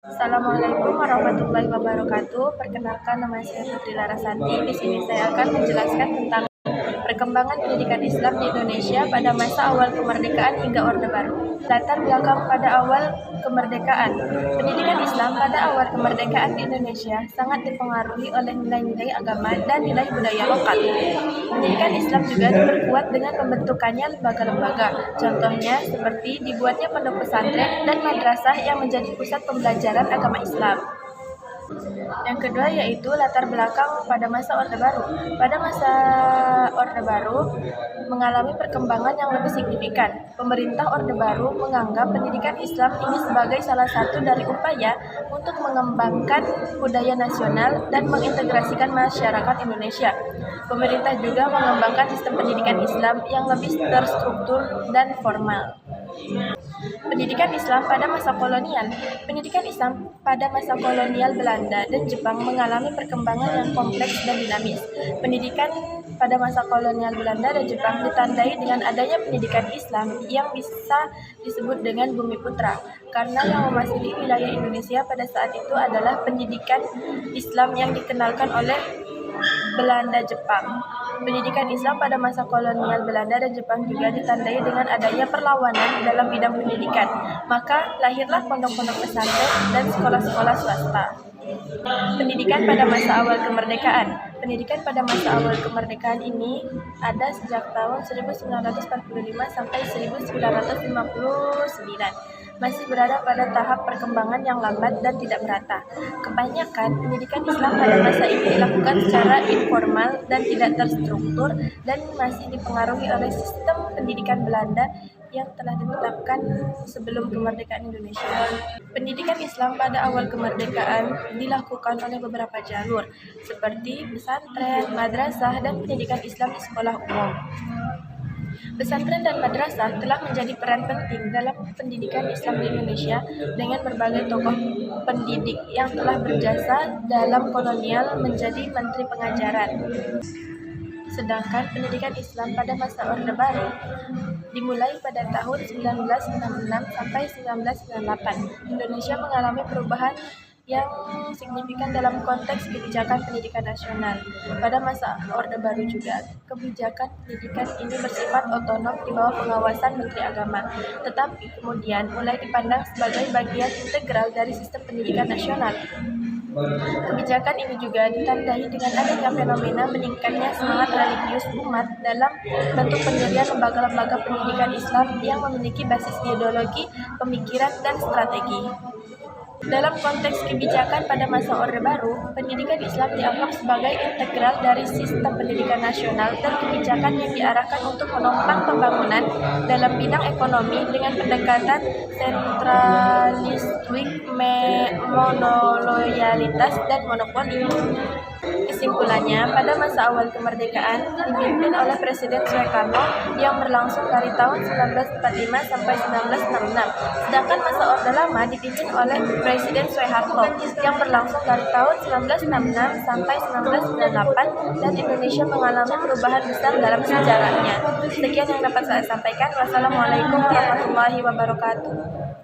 Assalamualaikum warahmatullahi wabarakatuh. Perkenalkan, nama saya Putri Larasati. Di sini saya akan menjelaskan tentang perkembangan pendidikan Islam di Indonesia pada masa awal kemerdekaan hingga Orde Baru. Latar belakang pada awal kemerdekaan. Pendidikan Islam pada awal kemerdekaan di Indonesia sangat dipengaruhi oleh nilai-nilai agama dan nilai budaya lokal. Pendidikan Islam juga diperkuat dengan pembentukannya lembaga-lembaga. Contohnya seperti dibuatnya pondok pesantren dan madrasah yang menjadi pusat pembelajaran agama Islam. Yang kedua yaitu latar belakang pada masa Orde Baru. Pada masa Orde Baru mengalami perkembangan yang lebih signifikan. Pemerintah Orde Baru menganggap pendidikan Islam ini sebagai salah satu dari upaya untuk mengembangkan budaya nasional dan mengintegrasikan masyarakat Indonesia. Pemerintah juga mengembangkan sistem pendidikan Islam yang lebih terstruktur dan formal. Pendidikan Islam pada masa kolonial. Pendidikan Islam pada masa kolonial Belanda dan Jepang mengalami perkembangan yang kompleks dan dinamis. Pendidikan pada masa kolonial Belanda dan Jepang ditandai dengan adanya pendidikan Islam yang bisa disebut dengan Bumi Putra, karena yang memasuki wilayah Indonesia pada saat itu adalah pendidikan Islam yang dikenalkan oleh Belanda Jepang. Pendidikan Islam pada masa kolonial Belanda dan Jepang juga ditandai dengan adanya perlawanan dalam bidang pendidikan. Maka lahirlah pondok-pondok pesantren dan sekolah-sekolah swasta. Pendidikan pada masa awal kemerdekaan. Pendidikan pada masa awal kemerdekaan ini ada sejak tahun 1945 sampai 1959. Masih berada pada tahap perkembangan yang lambat dan tidak merata. Kebanyakan pendidikan Islam pada masa ini dilakukan secara informal dan tidak terstruktur dan masih dipengaruhi oleh sistem pendidikan Belanda yang telah ditetapkan sebelum kemerdekaan Indonesia. Pendidikan Islam pada awal kemerdekaan dilakukan oleh beberapa jalur, seperti pesantren, madrasah, dan pendidikan Islam di sekolah umum. Pesantren dan madrasah telah menjadi peran penting dalam pendidikan Islam di Indonesia dengan berbagai tokoh pendidik yang telah berjasa dalam kolonial menjadi menteri pengajaran. Sedangkan pendidikan Islam pada masa Orde Baru dimulai pada tahun 1966 sampai 1998. Indonesia mengalami perubahan yang signifikan dalam konteks kebijakan pendidikan nasional. Pada masa Orde Baru juga, kebijakan pendidikan ini bersifat otonom di bawah pengawasan Menteri Agama, tetapi kemudian mulai dipandang sebagai bagian integral dari sistem pendidikan nasional. Kebijakan ini juga ditandai dengan adanya fenomena meningkatnya semangat religius umat dalam bentuk pendirian lembaga-lembaga pendidikan Islam yang memiliki basis ideologi, pemikiran, dan strategi. Dalam konteks kebijakan pada masa Orde Baru, pendidikan Islam dianggap sebagai integral dari sistem pendidikan nasional dan kebijakan yang diarahkan untuk menopang pembangunan dalam bidang ekonomi dengan pendekatan sentralistik, monoloyalitas, dan monopoli. Kesimpulannya, pada masa awal kemerdekaan dipimpin oleh Presiden Soekarno yang berlangsung dari tahun 1945 sampai 1966. Sedangkan masa Orde Lama dipimpin oleh Presiden Soeharto yang berlangsung dari tahun 1966 sampai 1998 dan Indonesia mengalami perubahan besar dalam sejarahnya. Sekian yang dapat saya sampaikan. Wassalamualaikum warahmatullahi wabarakatuh.